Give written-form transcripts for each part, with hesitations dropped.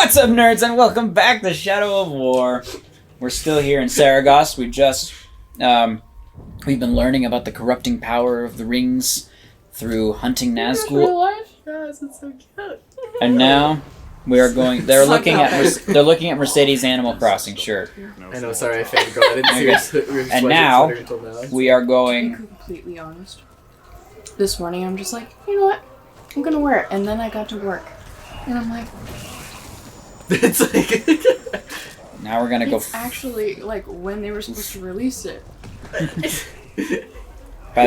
What's up, nerds, and welcome back to Shadow of War. We're still here in Saragost. We've been learning about the corrupting power of the rings through hunting Nazgul. life? Yes, it's so cute. And now we are going. They're looking at Mercedes Animal Crossing. Sure. I know. Sorry, I failed. I didn't see your And now until now. we are To be going. completely honest, this morning I'm just like, you know what? I'm gonna wear it, and then I got to work, and I'm like, It's like Now we're gonna go. it's actually like when they were supposed to release it. By the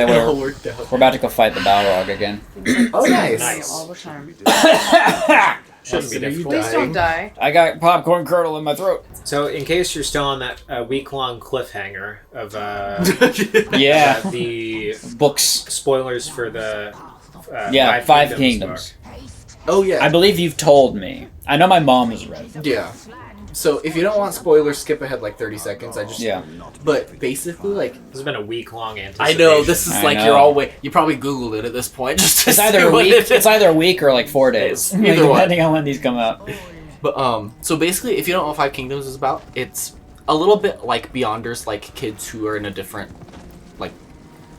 it way, all we're, worked out. we're about to go fight the Balrog again. Oh, nice. Nice. All the time. Shouldn't be Austin, are you difficult. Please don't die. I got popcorn kernel in my throat. So, in case you're still on that week-long cliffhanger of Yeah. the Books. spoilers for the Five Kingdoms. Oh yeah. I believe you've told me. I know my mom has read it. Yeah. So if you don't want spoilers, skip ahead like 30 seconds. Yeah. But basically, like, This has been a week-long I anticipation. know this is I like know. you're all you probably Googled it at this point. Just to It's see either a what week. it is. It's either a week or like 4 days, Either one. depending on when these come out. But so basically, if you don't know what Five Kingdoms is about, it's a little bit like Beyonders, like kids who are in a different like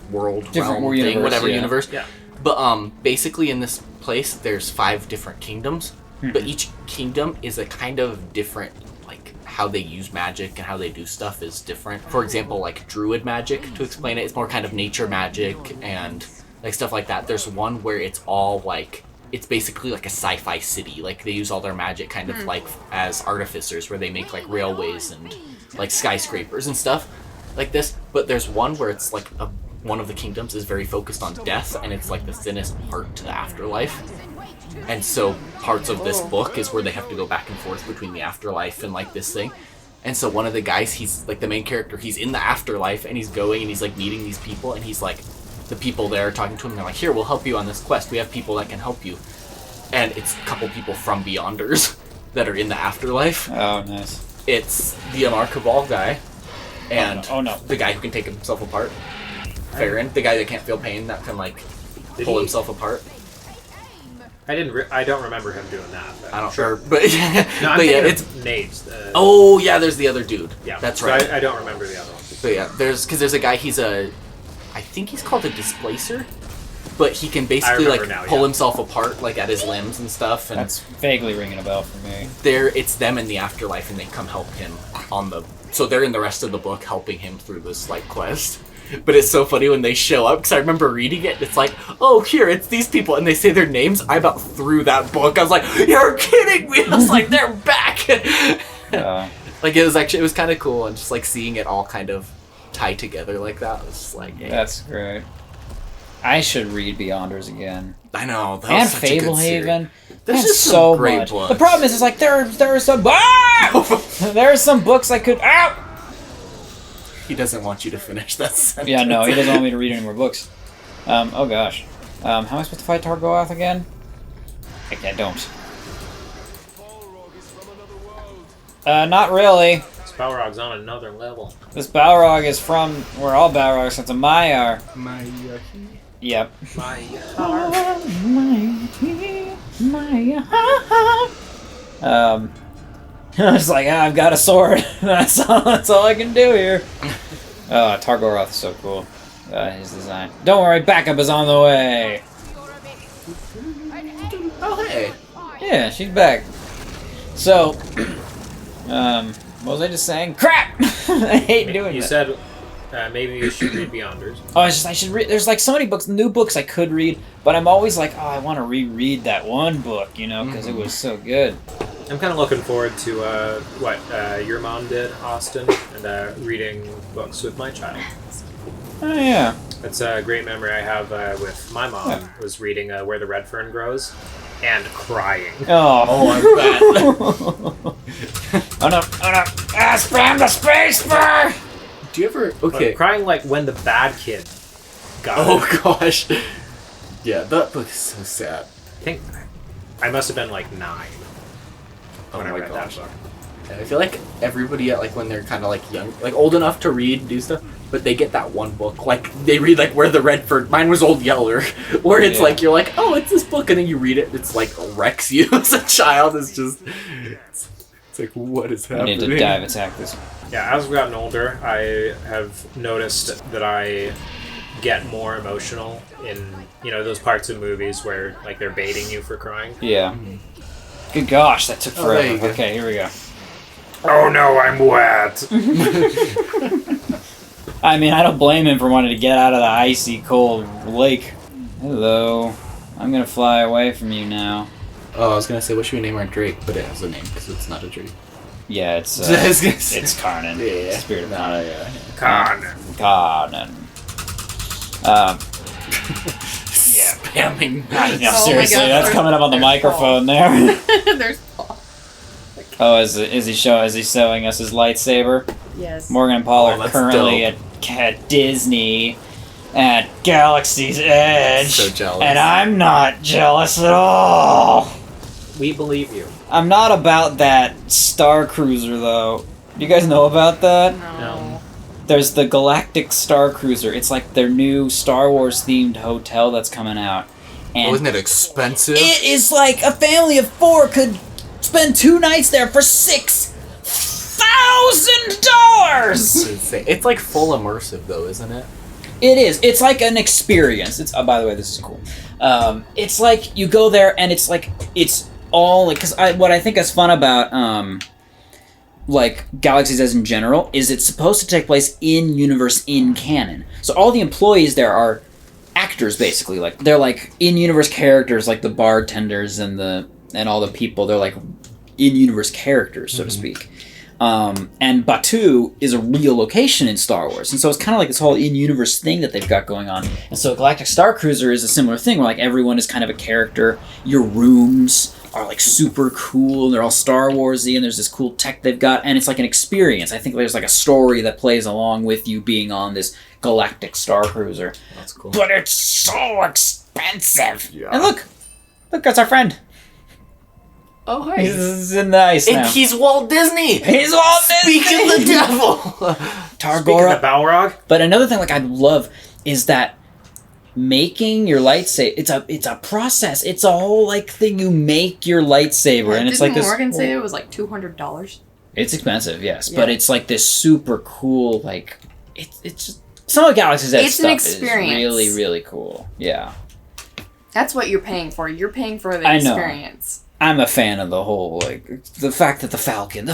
world, Different realm universe, thing, whatever yeah. universe. Yeah. But basically in this place, there's 5 different kingdoms, but each kingdom is a kind of different. Like how they use magic and how they do stuff is different. For example, like druid magic, to explain it, it's more kind of nature magic and like stuff like that. There's one where it's all like. It's basically like a sci-fi city. Like they use all their magic kind of like as artificers, where they make like railways and like skyscrapers and stuff like this. But there's one where it's like one of the kingdoms is very focused on death, and it's like the thinnest part to the afterlife. And so parts of this book is where they have to go back and forth between the afterlife and like this thing. And so one of the guys, he's like the main character, he's in the afterlife and he's going and he's like meeting these people, and he's like, the people there are talking to him, they're like, here, we'll help you on this quest. We have people that can help you. And it's a couple people from Beyonders that are in the afterlife. Oh, nice. It's the Amar Cabal guy and Oh, no. the guy who can take himself apart. Farron, the guy that can't feel pain, that can like Did pull he- himself apart. I don't remember him doing that. But I don't sure, but No, I'm but yeah, thinking it's of Nate's. oh yeah, there's the other dude. yeah, that's so right. I don't remember the other one. But yeah, there's a guy. I think he's called a displacer, but he can basically like remember now, pull yeah. himself apart like at his limbs and stuff. And That's vaguely ringing a bell for me. it's them in the afterlife, and they come help him on the. So they're in the rest of the book helping him through this like quest. But it's so funny when they show up, because I remember reading it, it's like, oh, here, it's these people, and they say their names. I about threw that book. I was like, you're kidding me! I was like, they're back! Like, it was kind of cool, and just, like, seeing it all kind of tie together like that was just like, hey. That's great. I should read Beyonders again. I know, that And was such a good series. Fablehaven. There's And just some so great much. books. The problem is like there are some there are some books I could He doesn't want you to finish that sentence. Yeah, no, he doesn't want me to read any more books. Oh gosh. How am I supposed to fight Targoath again? I don't. Not really. This Balrog's on another level. This Balrog is from where all Balrogs are. Maya are. Yep. My I was like, I've got a sword. that's all I can do here. Targoroth is so cool. His design. Don't worry, backup is on the way. Oh, hey. Yeah, she's back. So, what was I just saying? Crap! I hate doing You that. said maybe you should read Beyonders. Oh, I should read. There's like so many books, new books I could read, but I'm always like, I want to reread that one book, you know, because it was so good. I'm kind of looking forward to what your mom did, Austin, and reading books with my child. Oh yeah. That's a great memory I have with my mom. Yeah. Was reading Where the Red Fern Grows and crying. Oh. I bet. Oh no! Spam the space bar! Do you ever... Okay. Crying like when the bad kid got it. Oh, gosh. Yeah, that book is so sad. I think I must have been like 9 Oh when I my read gosh. that book. And I feel like everybody at like when they're kind of like young, like old enough to read, do stuff, but they get that one book. Like they read like Where the Redford. Mine was Old Yeller, where it's like you're like, oh, it's this book, and then you read it. It's like wrecks you as a child. It's just, it's like what is I happening? need to dive attack this. Yeah, as I've gotten older, I have noticed that I get more emotional in those parts of movies where like they're baiting you for crying. Yeah. Good gosh, that took Oh, there you forever. go. Okay, here we go. Oh no, I'm wet. I mean, I don't blame him for wanting to get out of the icy, cold lake. Hello. I'm gonna fly away from you now. Oh, I was gonna say, what should we name our Drake? But it has a name because it's not a Drake. Yeah, it's I was gonna say- it's Karnan. Yeah. Spirit of Karnan. Con. Karnan. Spamming. No, Oh my seriously, God, that's there's- coming up on the there's microphone there. There's Paul. Oh, is he showing us his lightsaber? Yes. Morgan and Paul Oh, are that's currently at Disney at Galaxy's Edge. So jealous. And I'm not jealous at all. We believe you. I'm not about that Star Cruiser though. You guys know about that? No. There's the Galactic Star Cruiser. It's like their new Star Wars themed hotel that's coming out. And Wasn't it expensive? it is like a family of 4 could spend 2 nights there for $6,000. It's insane. It's like full immersive though, isn't it? It is. It's like an experience. It's. Oh, by the way, this is cool. It's like you go there and it's like it's all like because what I think is fun about like Galaxy's Edge in general is it's supposed to take place in universe in canon. So all the employees there are actors basically. Like they're like in universe characters, like the bartenders and all the people. They're like in universe characters, so to speak. And Batuu is a real location in Star Wars, and so it's kind of like this whole in-universe thing that they've got going on. And so Galactic Star Cruiser is a similar thing, where like everyone is kind of a character. Your rooms are like super cool, and they're all Star Warsy, and there's this cool tech they've got, and it's like an experience. I think there's like a story that plays along with you being on this Galactic Star Cruiser. That's cool. But it's so expensive. Yeah. And look, that's our friend. Oh, hi. He's in the ice now. And he's Walt Disney. He's Walt Disney. Speak of the devil. Speaking Targora. of Balrog, But another thing like I'd love is that making your lightsaber it's a process. It's a whole like thing you make your lightsaber and it's like this Morgan say it was like $200? it's expensive, yes, Yeah. but it's like this super cool like it's just some of Galaxy's Edge It's an stuff experience. is really really cool. Yeah. That's what you're paying for. You're paying for the I know. experience. I'm a fan of the whole like the fact that the Falcon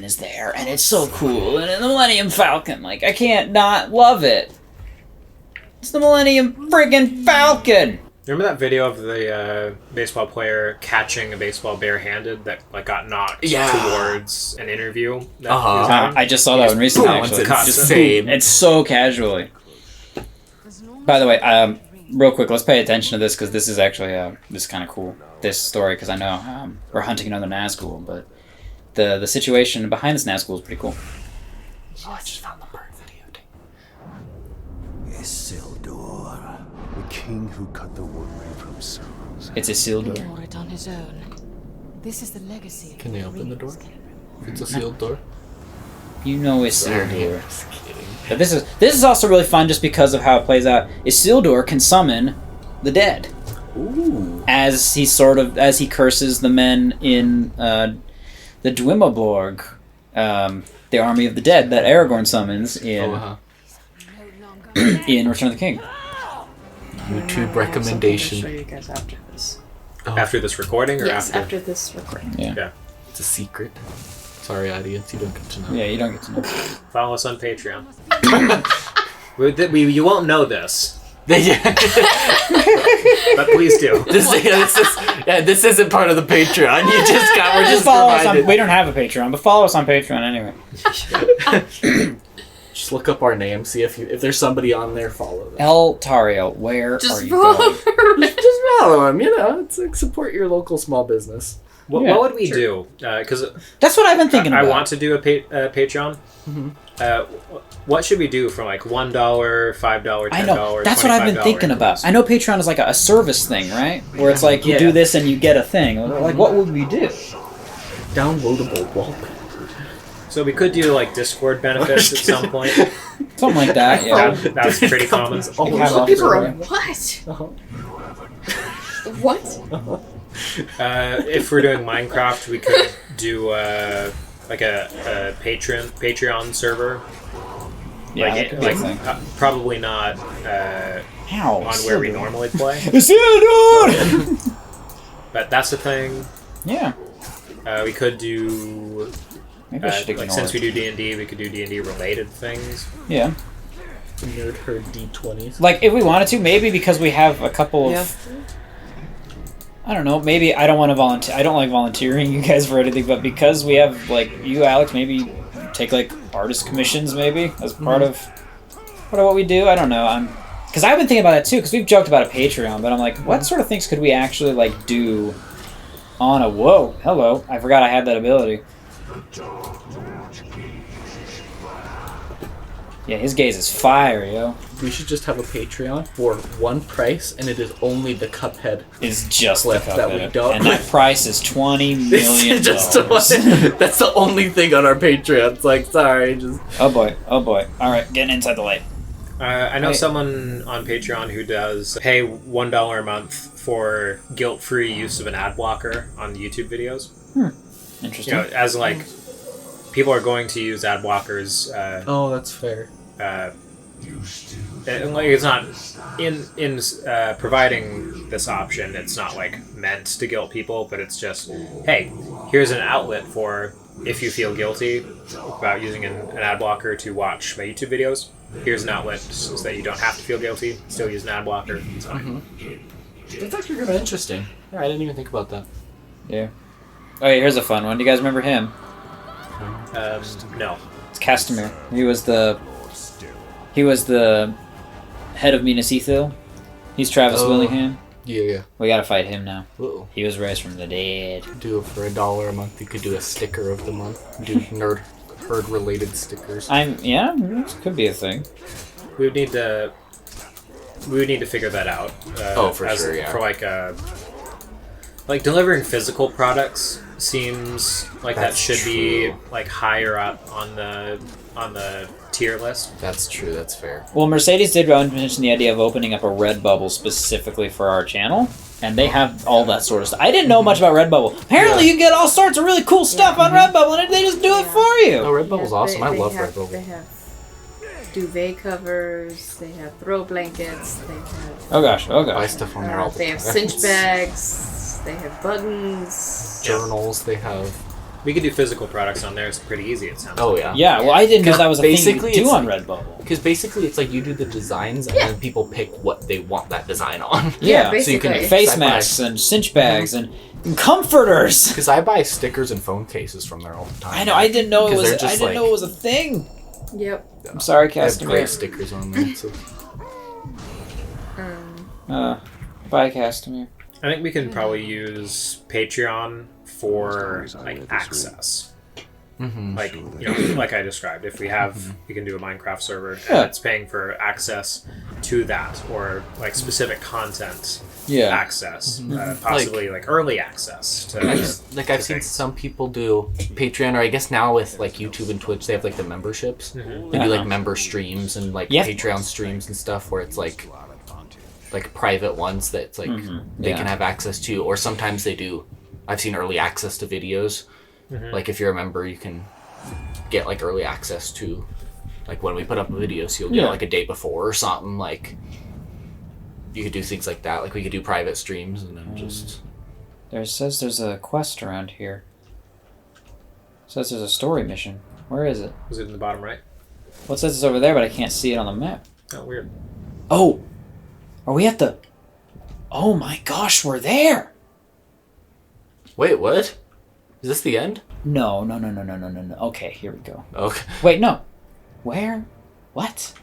is there and it's so cool and the Millennium Falcon, like I can't not love it. It's the Millennium friggin' Falcon. remember that video of the baseball player catching a baseball barehanded that like got knocked Yeah. towards an interview? That Uh-huh. he was having? I just saw that one recently. That one's Actually, insane. it's so casually. By the way, real quick, let's pay attention to this because this is actually this is kind of cool. This story because I know we're hunting another Nazgul, but the situation behind this Nazgul is pretty cool. Oh, I just found the bird video. Isildur, the king who cut the worm from souls. It's Isildur. Tore it on his own. This is the legacy. Can they open the door? If it's a sealed door? You know Sorry, Isildur. just kidding. But this is also really fun just because of how it plays out. Isildur can summon the dead. Ooh. As he curses the men in the Dwimmerborg, the army of the dead that Aragorn summons in Oh, uh-huh. in Return of the King. YouTube I'll recommendation. show you guys after this. Oh, After this recording or Yes, after? after this recording. Yeah. Yeah. it's a secret. Sorry, audience, you don't get to know. Yeah, you don't get to know. Follow us on Patreon. You won't know this, but please do. This isn't part of the Patreon. We're just Follow us provided. on, we don't have a Patreon, but follow us on Patreon anyway. Just look up our name, see if there's somebody on there, follow them. El Tariel, where are Just you follow going? Just follow them, you know. It's like support your local small business. What, Yeah. what would we do? Because That's what I've been thinking I about. want to do a Patreon. What should we do from like $1, $5, $10? I know. That's what I've been $25 thinking about. increments? I know Patreon is like a service thing, right? Where it's like you Yeah. do this and you get a thing. Like, what would we do? Downloadable wallpaper. So we could do like Discord benefits at some point. Something like that. Yeah. That's pretty common. People are what? What? If we're doing Minecraft, we could do like a Patreon server. Yeah, like, that could be a thing. Probably not Ow, on where we normally play, dude! but that's the thing. Yeah. We could do Maybe I should ignore like since it. we do D&D, we could do D&D related things. Yeah. Nerd herd D20s. Like, if we wanted to, maybe because we have a couple of... I don't know, maybe I don't want to volunteer. I don't like volunteering you guys for anything, but because we have, like, you, Alex, maybe take, like, artist commissions, maybe, as part of what we do. I don't know. Because I've been thinking about that, too, because we've joked about a Patreon, but I'm like, what sort of things could we actually, like, do on a... Whoa, hello. I forgot I had that ability. Yeah, his gaze is fire, yo. We should just have a Patreon for one price, and it is only the Cuphead. It's just Clip the that we Cuphead. don't- And that price is $20 million. Just that's the only thing on our Patreon. It's like, sorry, just Oh boy. All right, getting inside the light. I know Wait. someone on Patreon who does pay $1 a month for guilt-free use of an ad blocker on YouTube videos. Interesting. You know, as like people are going to use ad blockers. oh, that's fair. And, like, it's not in providing this option. It's not like meant to guilt people, but it's just, hey, here's an outlet for if you feel guilty about using an ad blocker to watch my YouTube videos. Here's an outlet so that you don't have to feel guilty. Still use an ad blocker. It's fine. That's actually kind of interesting. Yeah, I didn't even think about that. Yeah. Oh, yeah, here's a fun one. Do you guys remember him? No. It's Castamere. He was the head of Minas Ithil. He's Travis Oh. Willingham. Yeah. We gotta fight him now. Uh-oh. He was raised from the dead. Do it for $1 a month. You could do a sticker of the month. Do nerd herd related stickers. Yeah, this could be a thing. We would need to figure that out. For sure, yeah. For like delivering physical products seems like that That's should be true. like higher up on the tier list. That's true. That's fair. Well, Mercedes did mention the idea of opening up a Redbubble specifically for our channel, and they have all that sort of stuff. I didn't know much about Redbubble. Apparently, you can get all sorts of really cool stuff on Redbubble, and they just do it for Oh, you. Redbubble's awesome. I love They Redbubble. have duvet covers, they have throw blankets, they have Oh gosh. Buy stuff on there all the they time. have cinch bags, they have buttons. Journals. They have. We could do physical products on there. It's pretty easy. It sounds. Oh like. yeah. Yeah, well, I didn't know that was a thing you Basically, could do it's on like- Redbubble. Because basically, it's like you do the designs, and then people pick what they want that design on. Yeah, so you can basically. Face I buy- masks and cinch bags and comforters. Because I buy stickers and phone cases from there all the time. I know. I didn't know it 'Cause was. they're just I didn't know it was a thing. Yep. I'm sorry, They have great Castamere. stickers on there. So. Bye, Castamere. I think we can probably use Patreon for like access. Mm-hmm. Like like I described, if we have, we can do a Minecraft server and Yeah. it's paying for access to that, or like specific content Yeah. access, possibly like early access to. I've seen some people do Patreon, or I guess now with like YouTube and Twitch, they have like the memberships. They do Uh-huh. like member streams and like Yeah. Patreon streams and stuff where it's like private ones that it's like they Yeah. can have access to, or sometimes they do. I've seen early access to videos. Like if you're a member, you can get like early access to like when we put up a video, so you'll get Yeah. like a day before or something. Like you could do things like that. Like we could do private streams and then just. There says there's a quest around here. Says there's a story mission. Where is it? Was it in the bottom right? Well, it says it's over there, but I can't see it on the map. Oh, weird. Oh! Are we at the... Oh my gosh, we're there! Wait, what? Is this the end? No. Okay, here we go. Okay. Wait, no. Where? What?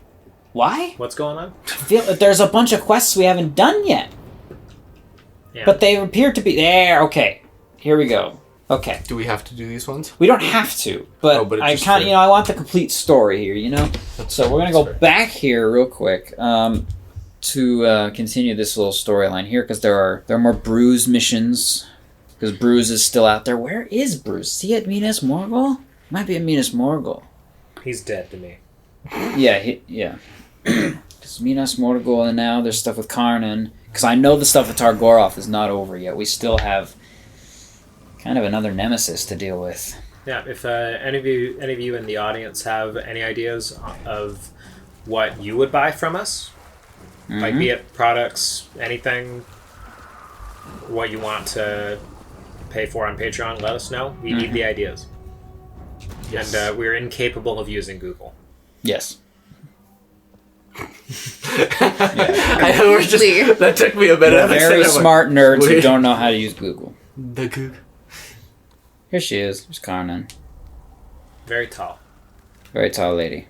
Why? What's going on? There's a bunch of quests we haven't done yet. Yeah. But they appear to be... There, okay. Here we go. Okay. Do we have to do these ones? We don't have to, but, Oh, but it's I just kind for- of, I want the complete story here, So we're gonna go fair. back here real quick to continue this little storyline here, because there are more Bruise missions, because Bruise is still out there. Where is Bruise? Is he at Minas Morgul? Might be a Minas Morgul. He's dead to me. Yeah, yeah. Because Minas Morgul, and now there's stuff with Karnan. Because I know the stuff with Targoroth is not over yet. We still have kind of another nemesis to deal with. Yeah, if any of you in the audience have any ideas of what you would buy from us, like be it products, anything, what you want to pay for on Patreon, let us know. We need the ideas. Yes. And we're incapable of using Google. Yes. I know we're just, that took me a minute. Very smart nerds who don't know how to use Google. The Google. Here she is. There's Karnan. Very tall. Very tall lady.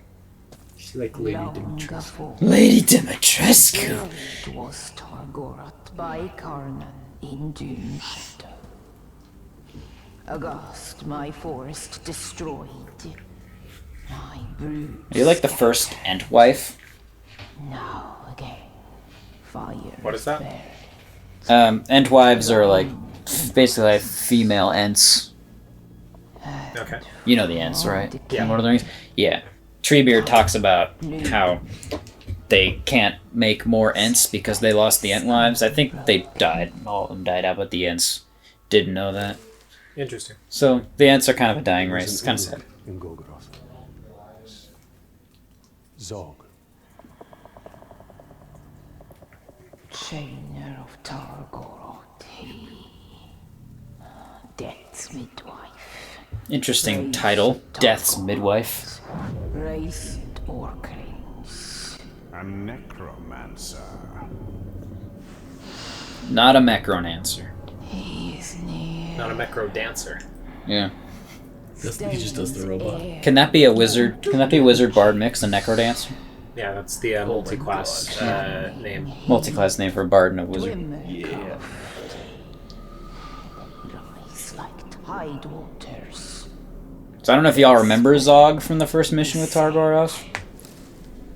She's like Lady Dimitrescu. Lady Dimitrescu. It was Targoroth by Karnan in Doomshadow. Aghast, my forest destroyed. My brood. Are you like the first Entwife? Now again. Fire. What is that? Entwives are like basically like female Ents. Okay. You know the Ents, right? Yeah. In Lord of the Rings? Yeah. Treebeard talks about how they can't make more Ents because they lost the Entwives. I think they died. All of them died out, but the Ents didn't know that. Interesting. So the Ents are kind of a dying race. It's kind of sad. In Golgoroth. Zog. Chainer of Targoroth. Death's midwife. Interesting title. Death's Midwife. Raised Orclings. A necromancer. Not a Necronancer. He is near. Not a Mecro dancer. Yeah. He just does the robot. Can that be a wizard? Can that be a wizard bard mix and Necrodancer? Yeah, that's the multi-class name. Multi-class name for a bard and a wizard. Yeah. Rise like tide waters. So I don't know if y'all remember Zog from the first mission with Targoroth.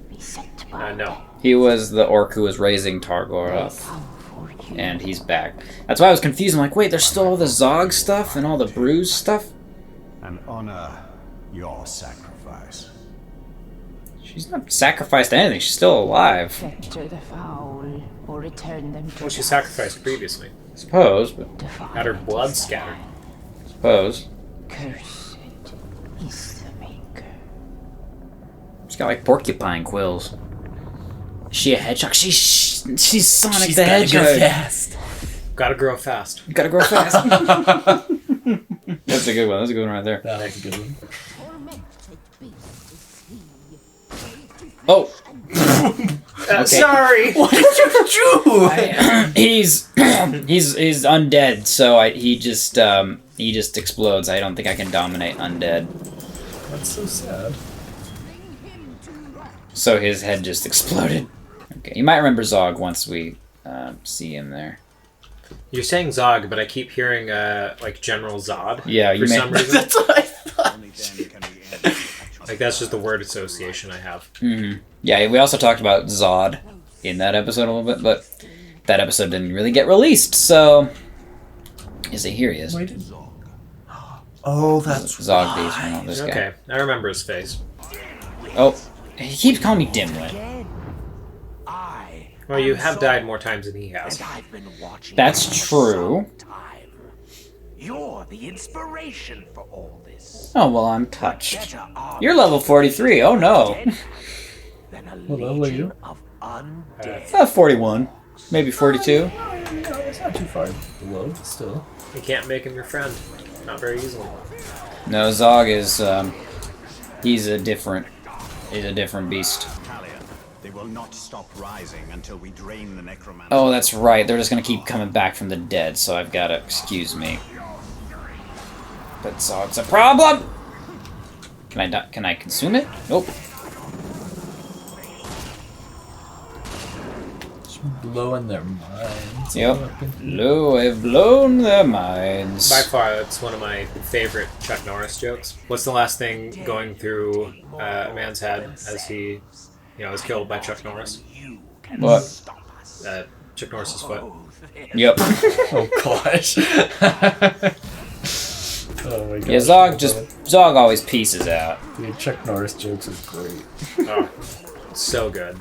Beset by No. He was the orc who was raising Targoroth, and he's back. That's why I was confused. I'm like, wait, there's still all the Zog stuff and all the bruise stuff? And honor your sacrifice. She's not sacrificed to anything. She's still alive. fetter the foul or return them to Well, she dust. sacrificed previously. Suppose, but Defile Had her blood scattered. suppose. Cursed is the maker. She's got like porcupine quills. Is she a hedgehog? She's Sonic She's the gotta go Hedgehog. fast. Gotta grow fast. You gotta grow fast. That's a good one. That's a good one right there. That was a good one. Oh. Okay. Sorry! What did you do? he's undead, so he just explodes. I don't think I can dominate undead. That's so sad. So his head just exploded. Okay, you might remember Zog once we see him there. You're saying Zog, but I keep hearing like General Zod. Yeah, you for may- some reason. That's what I thought. Only then can we end. Like that's just the word association I have. Yeah, we also talked about Zod in that episode a little bit, but that episode didn't really get released, so... Is he? Here he is. Oh, that's Zog Beast, this guy. Okay, I remember his face. Oh, he keeps calling me Dimwit. Well, you have died more times than he has. I've been watching That's you for true. some time. You're the inspiration for all this. Oh, well, I'm touched. Better armed You're level 43, oh no. than a What level are you? legion of undead. 41. Maybe 42. No, it's not too far below, but still. You can't make him your friend. Not very easily. No, Zog is, he's a different beast. Talia, they will not stop rising until we drain the necromancer. Oh, that's right. They're just gonna keep coming back from the dead, so I've gotta excuse me. But Zog's a problem! Can I consume it? Nope. Blowing their minds. Yep. Lo, I've blown their minds. By far, that's one of my favorite Chuck Norris jokes. What's the last thing going through a man's head as he, is killed by Chuck Norris? What? Chuck Norris's foot. Yep. Oh gosh. Oh my god. Yeah, Zog always pieces out. Dude, Chuck Norris jokes is great. Oh, so good.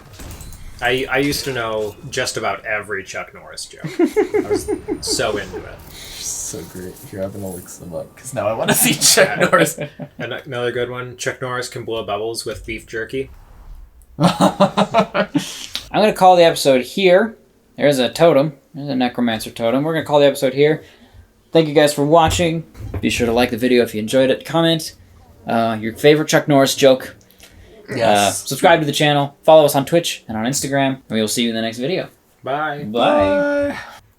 I used to know just about every Chuck Norris joke. I was so into it. So great. Here, I'm gonna look some up because now I want to see Chuck Norris. And another good one: Chuck Norris can blow bubbles with beef jerky. I'm gonna call the episode here. There's a totem. There's a necromancer totem. We're gonna call the episode here. Thank you guys for watching. Be sure to like the video if you enjoyed it. Comment your favorite Chuck Norris joke. Yes. Subscribe to the channel. Follow us on Twitch and on Instagram. And we will see you in the next video. Bye. Bye.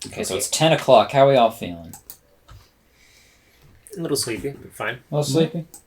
Okay, so it's 10 o'clock. How are we all feeling? A little sleepy, but fine. A little sleepy?